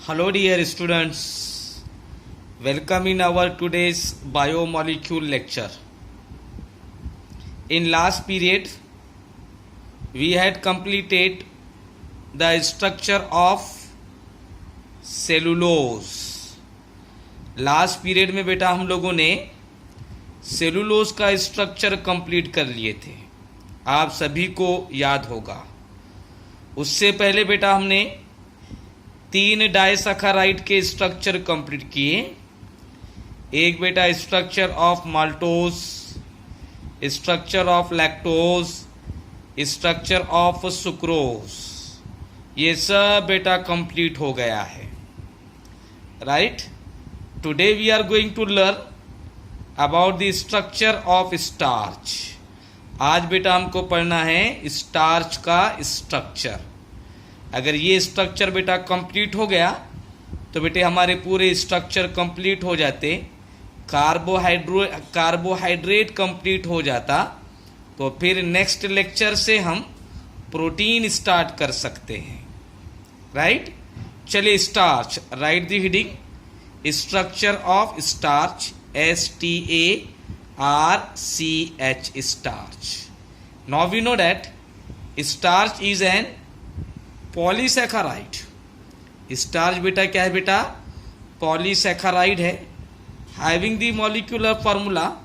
Hello dear students, welcome in our today's biomolecule lecture. In last period, we had completed the structure of cellulose. Last period में बेटा हम लोगों ने cellulose का structure complete कर लिए थे, आप सभी को याद होगा। उससे पहले बेटा हमने 3 डाइसैकेराइड के स्ट्रक्चर कंप्लीट किए। एक बेटा structure of maltose, structure of lactose, structure of sucrose, ये सब बेटा कंप्लीट हो गया है। Right, today we are going to learn about the structure of starch. आज बेटा हमको पढ़ना है स्टार्च का स्ट्रक्चर। अगर ये स्ट्रक्चर बेटा कंप्लीट हो गया तो बेटे हमारे पूरे स्ट्रक्चर कंप्लीट हो जाते, कार्बोहाइड्रेट कंप्लीट हो जाता, तो फिर नेक्स्ट लेक्चर से हम प्रोटीन स्टार्ट कर सकते हैं। राइट, चलिए starch, right the heading structure of starch, STARCH, starch. Now we know that starch is an polysaccharide. Starch बेटा क्या है बेटा? पॉलीसैकेराइड है, having the molecular formula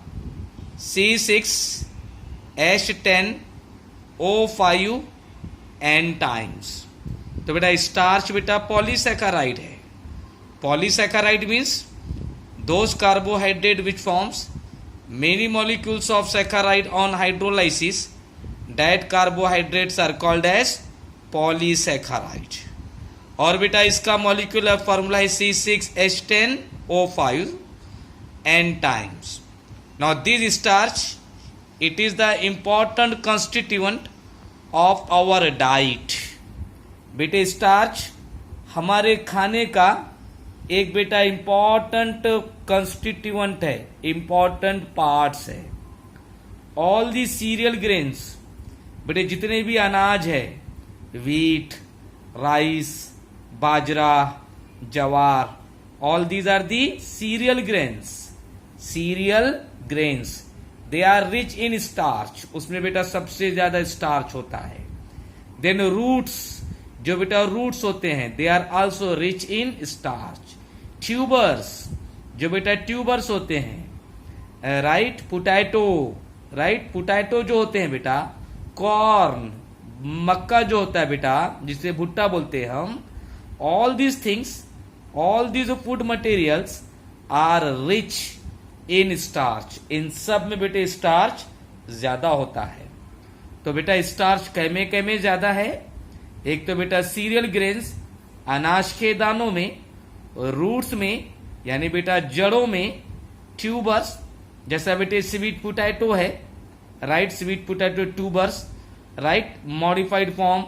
C6H10O5 N times. तो बेटा स्टार्च बेटा पॉलीसैकेराइड है। Polysaccharide means those carbohydrate which forms many molecules of saccharide on hydrolysis, that carbohydrates are called as polysaccharide. और बेटा इसका मॉलिक्यूलर फार्मूला है C6H10O5 N times. Now this starch, it is the important constituent of our diet. बेटे starch हमारे खाने का एक बेटा इंपॉर्टेंट कंस्टिट्यूएंट है, इंपॉर्टेंट पार्ट्स है। ऑल दी सीरियल ग्रेन्स, बेटे जितने भी अनाज है, wheat, rice, bajra, jowar, all these are the cereal grains. Cereal grains they are rich in starch, उसमें बेटा सबसे ज्यादा स्टार्च होता है। देन रूट्स, जो बेटा रूट्स होते हैं, they are also rich in starch. Tubers, जो बेटा ट्यूबर्स होते हैं, राइट, पोटैटो, राइट, पोटैटो जो होते हैं बेटा, कॉर्न, मक्का जो होता है बेटा, जिसे भुट्टा बोलते हैं हम, all these things, all these food materials are rich in starch. इन सब में बेटे स्टार्च ज्यादा होता है। तो बेटा स्टार्च कैमे ज्यादा है? एक तो बेटा सीरियल ग्रेन्स, अनाज के दानों में, रूट्स में यानी बेटा जड़ों में, ट्यूबर्स जैसा बेटे स्वीट पोटैटो है, right, sweet potato tubers, right, modified form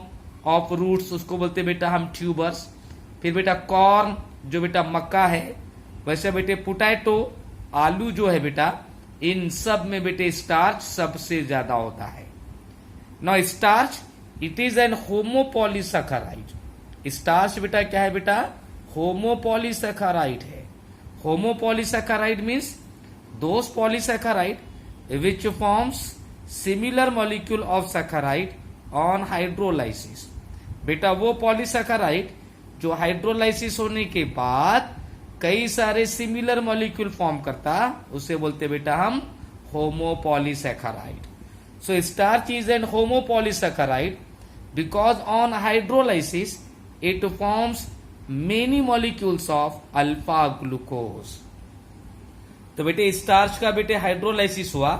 of roots, उसको बोलते बेटा हम ट्यूबर्स। फिर बेटा कॉर्न, जो बेटा मक्का है, वैसे बेटे पोटैटो, आलू जो है बेटा, इन सब में बेटे स्टार्च सबसे ज्यादा होता है। Now starch it is N homopolysaccharide. Starch बेटा क्या है बेटा? होमोपॉलीसैकेराइड है। Homopolysaccharide means those polysaccharide which forms similar molecule of saccharide on hydrolysis. बेटा वो पॉलीसैकेराइड जो हाइड्रोलाइसिस होने के बाद कई सारे सिमिलर मॉलिक्यूल फॉर्म करता, उसे बोलते बेटा हम homopolysaccharide. So starch is an homopolysaccharide because on hydrolysis it forms many molecules of alpha glucose. तो बेटे स्टार्च का बेटे हाइड्रोलाइसिस हुआ,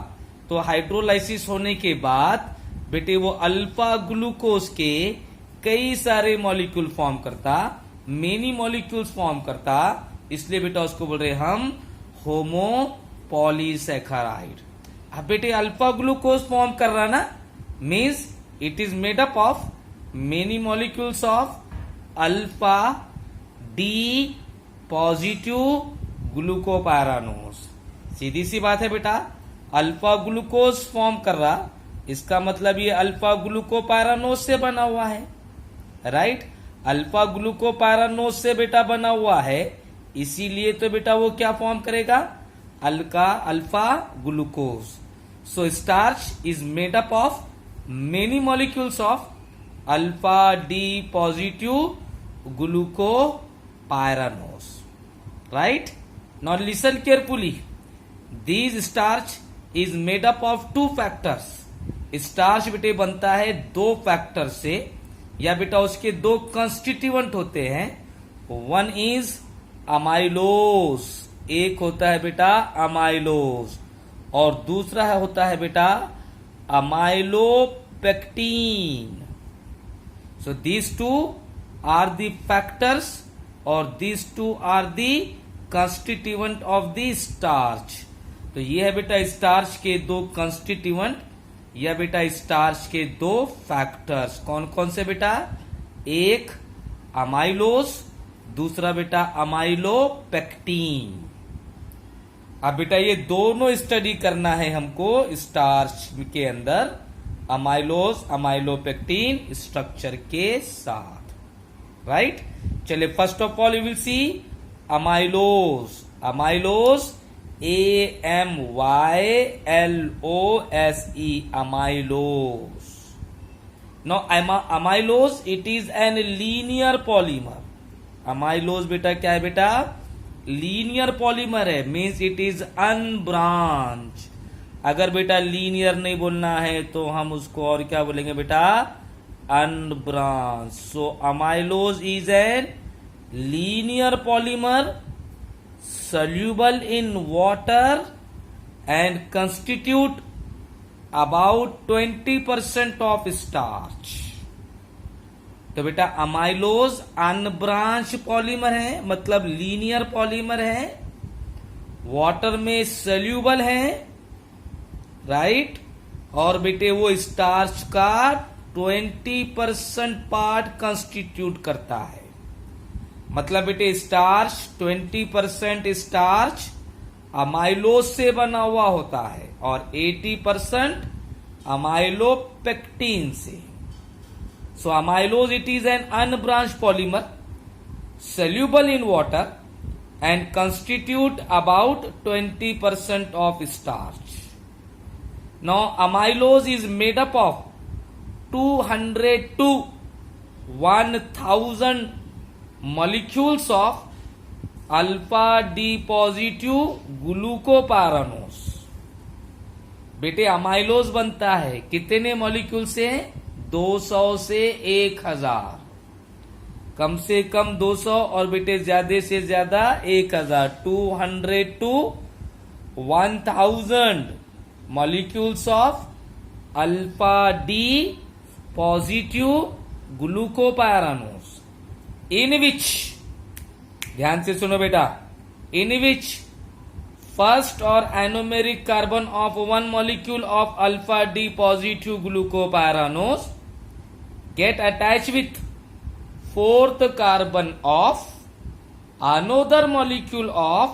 तो हाइड्रोलाइसिस होने के बाद बेटे वो अल्फा ग्लूकोज के कई सारे मॉलिक्यूल फॉर्म करता, मेनी मॉलिक्यूल्स फॉर्म करता, इसलिए बेटा उसको बोल रहे हम होमोपॉलीसैकेराइड। अब बेटे अल्फा ग्लूकोज फॉर्म कर रहा ना, means it is made up of many molecules of alpha D positive glucopyranose. सीधी सी बात है बेटा, अल्फा ग्लूकोज फॉर्म कर रहा, इसका मतलब ये अल्फा ग्लूकोपायरानोज से बना हुआ है। राइट, अल्फा ग्लूकोपायरानोज से बेटा बना हुआ है, इसीलिए तो बेटा वो क्या फॉर्म करेगा, alpha glucose. So starch is made up of many molecules of alpha D positive glucopyranose. Right. Now listen carefully. This starch is made up of 2 factors. Starch बेटे बनता है 2 फैक्टर से, या बेटा उसके 2 कंस्टिट्यूएंट होते हैं. वन इज अमाइलोज, एक होता है बेटा अमाइलोज, और दूसरा होता है बेटा amylopectin. So these 2 are the factors और these 2 are the constituent of the starch. तो ये है बेटा स्टार्च के 2 कंस्टिट्यूएंट, या बेटा स्टार्च के 2 फैक्टर्स. कौन कौन से बेटा, एक अमाइलोज, दूसरा बेटा अमाइलोपेक्टिन. अब बेटा ये दोनों स्टडी करना है हमको स्टार्च के अंदर, अमाइलोज अमाइलोपेक्टिन स्ट्रक्चर के साथ. राइट. चलिए first of all you will see amylose. Amylose AMYLOSE, amylose. Now amylose, it is an linear polymer. amylose बेटा क्या है बेटा, लीनियर पॉलीमर है, मीन्स इट इज अनब्रांच. अगर बेटा लीनियर नहीं बोलना है तो हम उसको और क्या बोलेंगे बेटा, unbranch. So amylose is an linear polymer soluble in water and constitute about 20% of starch. तो बेटा अमाइलोज अनब्रांच पॉलीमर है, मतलब लीनियर पॉलीमर है, वाटर में सोल्यूबल है. राइट. और बेटे वो स्टार्च का 20% पार्ट कंस्टिट्यूट करता है. मतलब बेटे स्टार्च 20% स्टार्च अमाइलोज से बना हुआ होता है और 80% अमाइलोपेक्टिन से. So amylose it is an unbranch polymer soluble in water and constitute about 20% of starch. Now amylose is made up of 200 to 1000 molecules of alpha D positive glucopyranose. बेटे amylose बनता है कितने मॉलिक्यूल से, 200 से 1000, कम से कम 200 और बेटे ज्यादा से ज्यादा 1000, 200 to 1000 molecules of alpha D positive glucopyranose, in which, ध्यान से सुनो बेटा, इन विच फर्स्ट और anomeric carbon of 1 molecule of alpha D positive glucopyranose get attached with 4th carbon of another molecule of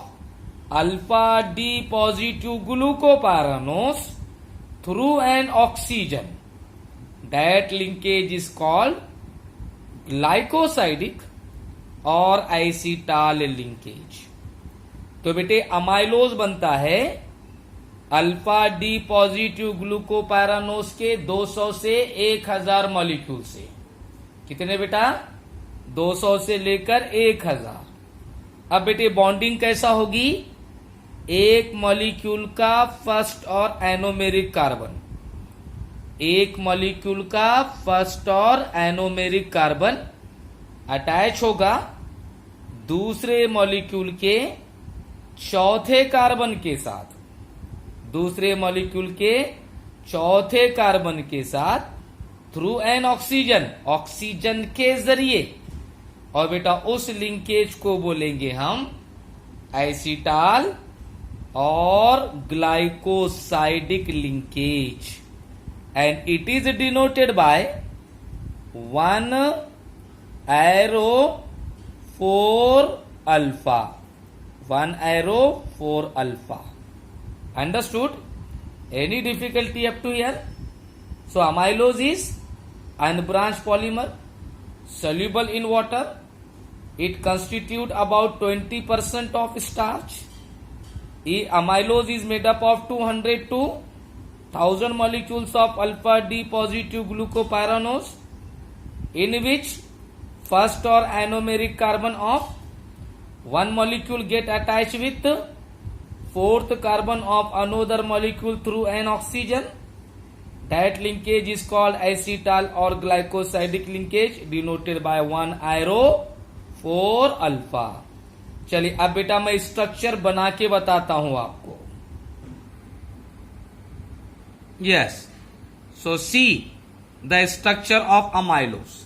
alpha D positive glucopyranose through an oxygen. That linkage is called glycosidic और acetal linkage. तो बेटे amylose बनता है alpha D positive glucopyranose के 200 से 1000 molecule से. कितने बेटा, 200 से लेकर 1000. अब बेटे बॉन्डिंग कैसा होगी, एक मॉलिक्यूल का फर्स्ट और एनोमेरिक कार्बन, एक मॉलिक्यूल का फर्स्ट और एनोमेरिक कार्बन अटैच होगा दूसरे मॉलिक्यूल के चौथे कार्बन के साथ, दूसरे मॉलिक्यूल के चौथे कार्बन के साथ थ्रू एन ऑक्सीजन, ऑक्सीजन के जरिए. और बेटा उस लिंकेज को बोलेंगे हम एसिटाल और glycosidic linkage. And it is denoted bye 1 arrow 4 alpha, 1 arrow 4 alpha. Understood? Any difficulty up to here? So amylose is unbranched polymer soluble in water. It constitute about 20% of starch. Amylose is made up of 200 to 1000 molecules of alpha D positive glucopyranose, in which first or anomeric carbon of one molecule get attached with fourth carbon of another molecule through an oxygen. That linkage is called acetal or glycosidic linkage, denoted by 1 arrow 4 alpha. चलिए अब बेटा मैं structure बना के बताता हूं आपको. Yes, so see the structure of amylose.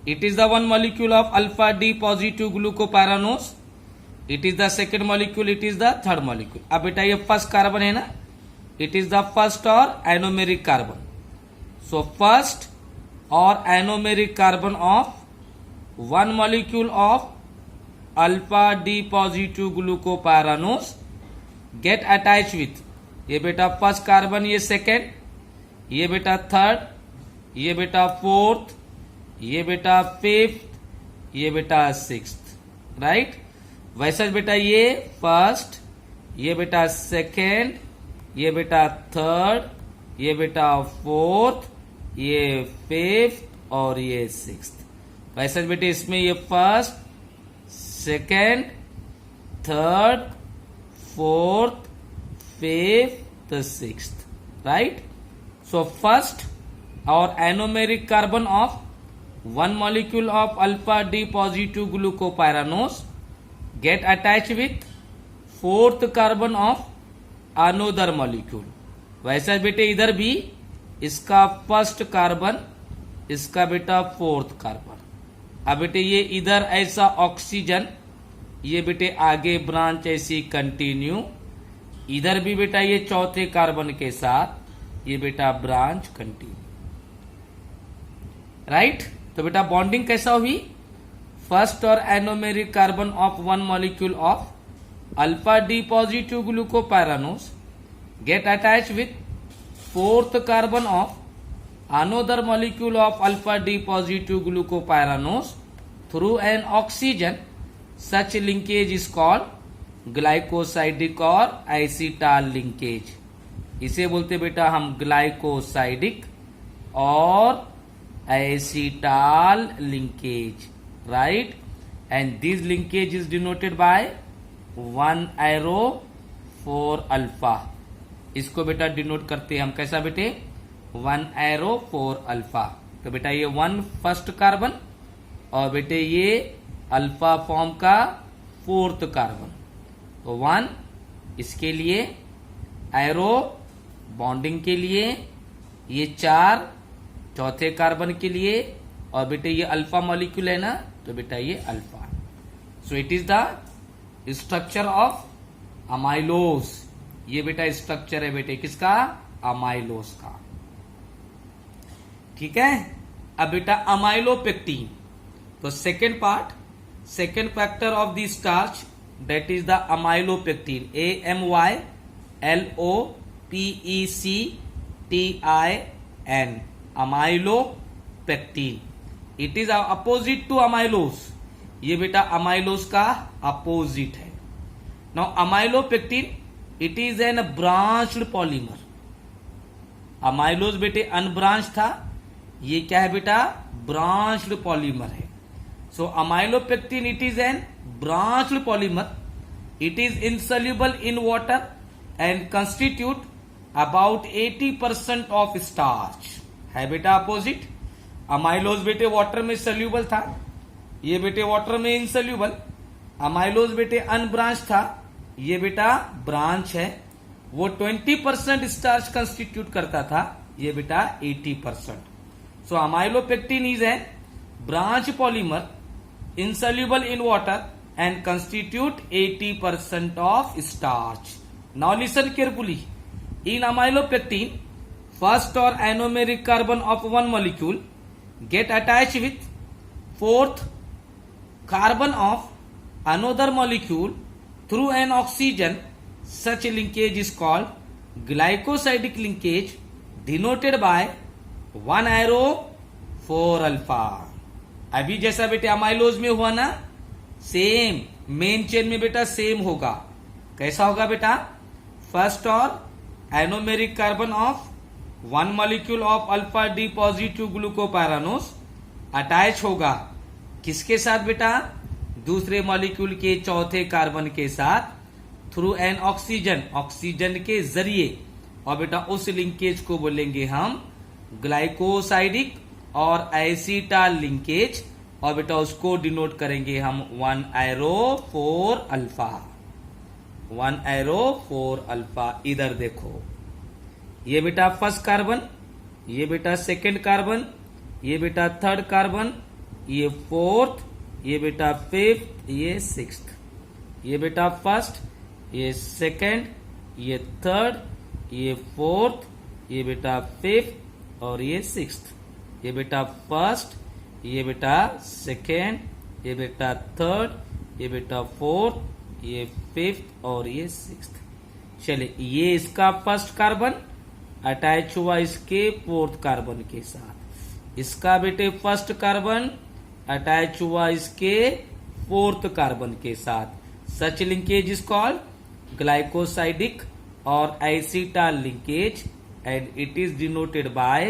It is the one molecule of alpha D positive glucopyranose. It is the second molecule, it is the third molecule. अब बेटा ये फर्स्ट कार्बन है ना, इट इज द फर्स्ट और anomeric carbon. So first और anomeric carbon of one molecule of alpha D positive glucopyranose get attached with, ये बेटा first carbon, ये सेकेंड, ये बेटा थर्ड, ये बेटा फोर्थ, ये बेटा फिफ्थ, ये बेटा सिक्स्थ. राइट. वैसे बेटा ये फर्स्ट, ये बेटा सेकेंड, ये बेटा थर्ड, ये बेटा फोर्थ, ये फिफ्थ और ये सिक्स्थ. वैसे बेटे इसमें ये first, second, third, fourth, fifth, sixth. Right. So first और anomeric carbon of one molecule of alpha D positive glucopyranose get attached with fourth carbon of another molecule. वैसा बेटे इधर भी इसका फर्स्ट कार्बन, इसका बेटा फोर्थ कार्बन. अब बेटे ये इधर ऐसा ऑक्सीजन, ये बेटे आगे ब्रांच ऐसी कंटिन्यू. इधर भी बेटा ये चौथे कार्बन के साथ ये बेटा ब्रांच कंटिन्यू. राइट. तो बेटा बॉन्डिंग कैसा हुई? फर्स्ट और anomeric carbon of one molecule of alpha D positive glucopyranose get attach with fourth carbon of another molecule of alpha D positive glucopyranose through an oxygen. Such linkage is called glycosidic or acetal linkage. इसे बोलते बेटा हम glycosidic और acetal linkage. Right. And this linkage is denoted by 1 arrow 4 alpha. इसको बेटा denote करते हैं हम कैसा बेटे? 1 arrow 4 अल्फा. तो बेटा ये 1 फर्स्ट कार्बन और बेटे ये अल्फा फॉर्म का फोर्थ कार्बन. तो 1 इसके लिए, एरो बॉन्डिंग के लिए, ये 4 चौथे कार्बन के लिए, और बेटे ये अल्फा मॉलिक्यूल है ना, तो बेटा ये alpha. So it is the structure of amylose. ये बेटा स्ट्रक्चर है बेटे किसका? अमाइलोस का. ठीक है. अब बेटा अमाइलोपेक्टिन. तो second part, second factor of the starch, that is the amylopectin. AMYLOPECTIN. Amylopectin. It is opposite to amylose. ये बेटा अमाइलोस का अपोजिट है. Now amylopectin it is an branched polymer. Amylose बेटे अनब्रांच था, ये क्या है बेटा? ब्रांच्ड पॉलीमर है. So amylopectin it is an branched polymer. It is insoluble in water and constitute about 80% of starch. है बेटा अपोजिट. अमाइलोस बेटे वाटर में सोल्यूबल था, ये बेटे वाटर में इनसोल्यूबल. अमाइलोस बेटे अनब्रांच था, ये बेटा ब्रांच है. वो 20% स्टार्च कंस्टिट्यूट करता था, ये बेटा 80%. So amylopectin is a branch polymer insoluble in water and constitute 80% of starch. Now listen carefully. In amylopectin, first or anomeric carbon of one molecule get attached with fourth carbon of another molecule through an oxygen. Such linkage is called glycosidic linkage, denoted by 1 arrow 4 alpha. अभी जैसा बेटे amylose में हुआ ना, same main chain में बेटा same होगा। कैसा होगा बेटा? फर्स्ट और anomeric carbon of one molecule of alpha D positive glucopyranose attach होगा किसके साथ बेटा? दूसरे मॉलिक्यूल के चौथे कार्बन के साथ थ्रू एन ऑक्सीजन, ऑक्सीजन के जरिए। और बेटा उस लिंकेज को बोलेंगे हम ग्लाइकोसाइडिक और एसिटाल लिंकेज। और बेटा उसको डिनोट करेंगे हम 1-एरो-4 अल्फा, 1-एरो-4 अल्फा। इधर देखो, ये बेटा फर्स्ट कार्बन, ये बेटा सेकेंड कार्बन, ये बेटा थर्ड कार्बन, ये फोर्थ, ये बेटा फिफ्थ, ये सिक्स्थ। ये बेटा फर्स्ट, ये सेकेंड, ये थर्ड, ये फोर्थ, ये बेटा फिफ्थ और ये सिक्स्थ। ये बेटा फर्स्ट, ये बेटा सेकेंड, ये बेटा थर्ड, ये बेटा फोर्थ, ये फिफ्थ और ये सिक्स्थ। चलिए, ये इसका फर्स्ट कार्बन अटैच हुआ इसके फोर्थ कार्बन के साथ। इसका बेटे फर्स्ट कार्बन अटैच हुआ इसके फोर्थ कार्बन के साथ। Such linkage is called glycosidic और acetal linkage and it is denoted by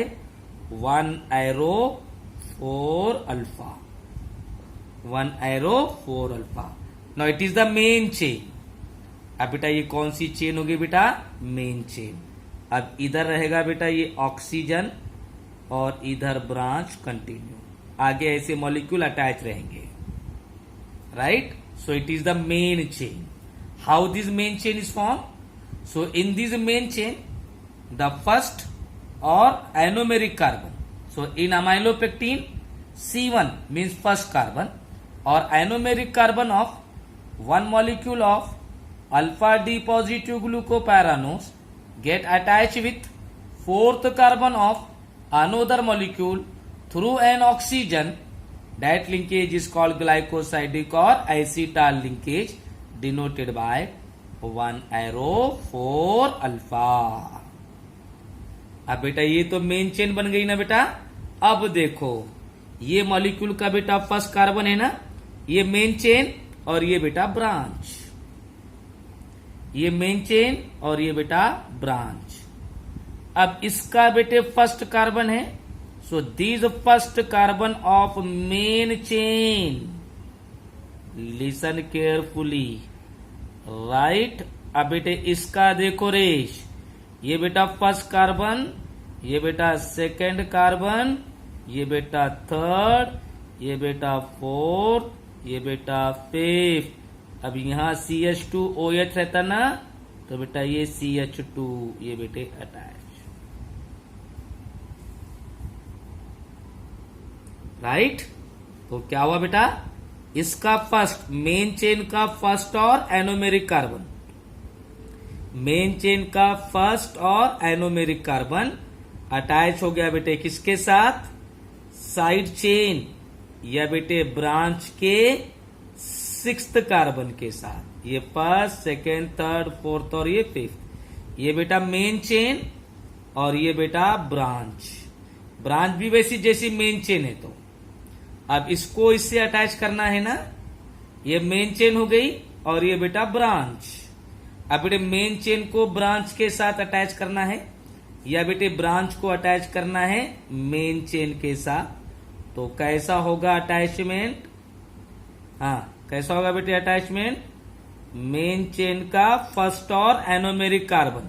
1-एरो-4 अल्फा, 1-एरो-4 alpha. Now it is the main chain. अब बेटा ये कौन सी चेन होगी बेटा? Main chain. अब इधर रहेगा बेटा ये ऑक्सीजन और इधर ब्रांच कंटिन्यू। आगे ऐसे मॉलिक्यूल अटैच रहेंगे, right? So it is the main chain. How this main chain is form? So in this main chain the first or anomeric carbon. So in amylopectin, C1 means first carbon or anomeric carbon of one molecule of alpha D positive glucopyranose get attached with fourth carbon of another molecule through an oxygen. That linkage is called glycosidic or acetal linkage denoted by 1-एरो-4 alpha. अब बेटा ये तो main chain बन गई ना बेटा। अब देखो ये मॉलिक्यूल का बेटा फर्स्ट कार्बन है ना, ये मेन चेन और ये बेटा ब्रांच, ये मेन चेन और ये बेटा ब्रांच। अब इसका बेटे फर्स्ट कार्बन है, so this first carbon of main chain, listen carefully, right. अब बेटे इसका देखो रेश, ये बेटा फर्स्ट कार्बन, ये बेटा सेकेंड कार्बन, ये बेटा थर्ड, ये बेटा फोर्थ, ये बेटा फिफ्थ। अब यहां CH2OH रहता ना, तो बेटा ये CH2 ये बेटे अटैच, राइट। तो क्या हुआ बेटा? इसका फर्स्ट मेन चेन का फर्स्ट और एनोमेरिक कार्बन, मेन चेन का फर्स्ट और एनोमेरिक कार्बन अटैच हो गया बेटे किसके साथ? साइड चेन या बेटे ब्रांच के सिक्स्थ कार्बन के साथ। ये फर्स्ट, सेकेंड, थर्ड, फोर्थ और ये फिफ्थ। ये बेटा मेन चेन और ये बेटा ब्रांच। ब्रांच भी वैसी जैसी मेन चेन है। तो अब इसको इससे अटैच करना है ना, ये मेन चेन हो गई और ये बेटा ब्रांच। अब बेटे मेन चेन को ब्रांच के साथ अटैच करना है या बेटे ब्रांच को अटैच करना है मेन चेन के साथ। तो कैसा होगा अटैचमेंट? हाँ, कैसा होगा बेटे अटैचमेंट? मेन चेन का फर्स्ट और एनोमेरिक कार्बन,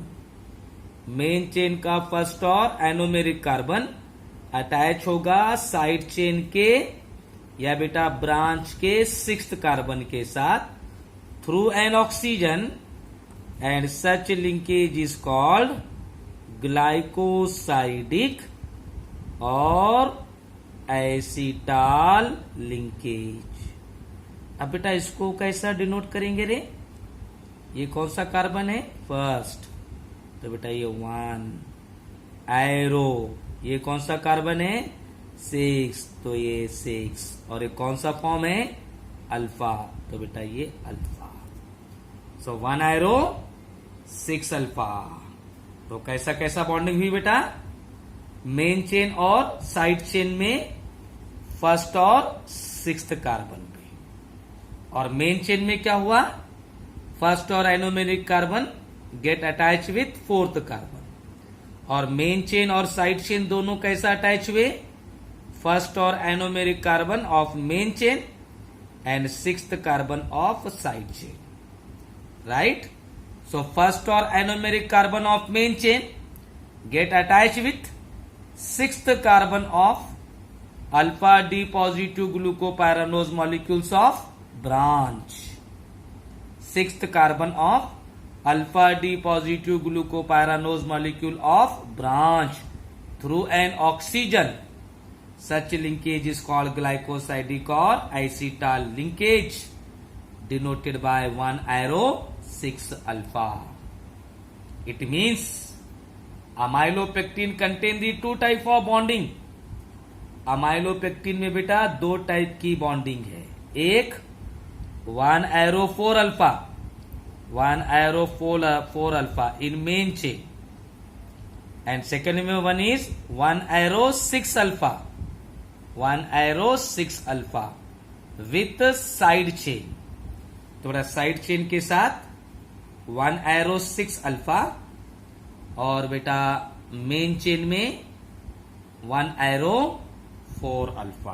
मेन चेन का फर्स्ट और एनोमेरिक कार्बन अटैच होगा साइड चेन के या बेटा ब्रांच के सिक्स्थ कार्बन के साथ through an oxygen and such linkage is called glycosidic और acetal linkage। अब बेटा इसको कैसा डिनोट करेंगे रे? ये कौन सा कार्बन है? फर्स्ट, तो बेटा ये 1-एरो। ये कौन सा कार्बन है? 6, तो ये 6। और ये कौन सा फॉर्म है? अल्फा, तो बेटा ये अल्फा। सो 1-एरो-6 अल्फा। तो कैसा कैसा बॉन्डिंग हुई बेटा? मेन चेन और साइड चेन में फर्स्ट और सिक्स्थ कार्बन पे। और मेन चेन में क्या हुआ, फर्स्ट और anomeric carbon get attach with fourth carbon, और मेन चेन और साइड चेन दोनों कैसा अटैच हुए, फर्स्ट और anomeric carbon of main chain and sixth carbon of side chain, right. So first और anomeric carbon of main chain get attached with sixth carbon of alpha D positive glucopyranose molecules of branch. Sixth carbon of alpha D positive glucopyranose molecule of branch through an oxygen. Such linkage is called glycosidic or acetal linkage, denoted by 1 arrow 6 alpha. It means amylopectin contain the two type of bonding. Amylopectin में बेटा दो type की bonding है, एक 1 arrow 4 alpha, 1 arrow 4 alpha in main chain, and second में 1 is 1 arrow 6 alpha, 1 arrow 6 alpha with side chain. तो बेटा side chain के साथ 1 arrow 6 अल्फा, और बेटा मेन चेन में 1 arrow 4 alpha.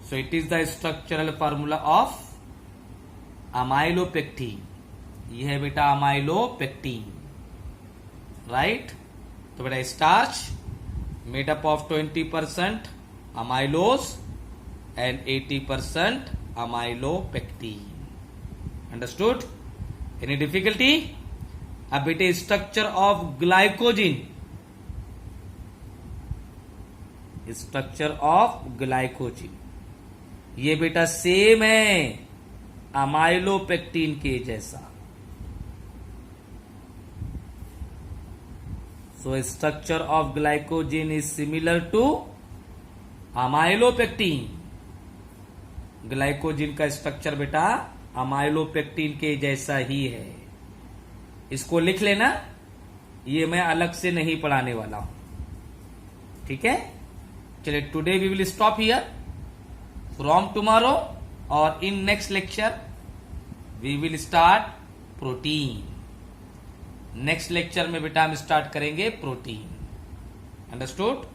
So it is the structural formula of amylopectin. यह है बेटा अमाइलोपेक्टिन, राइट। तो बेटा starch made up of 20% amylose and 80% amylopectin. Understood? Any difficulty? अब बेटे structure of glycogen, structure of glycogen ये बेटा सेम है अमाइलोपेक्टिन के जैसा। So structure of glycogen is similar to amylopectin. Glycogen का स्ट्रक्चर बेटा अमाइलोपेक्टिन के जैसा ही है। इसको लिख लेना, ये मैं अलग से नहीं पढ़ाने वाला हूं, ठीक है। चलिए today we will stop here, from tomorrow और in next lecture we will start protein. Next lecture में बेटा हम स्टार्ट करेंगे प्रोटीन। अंडरस्टूड?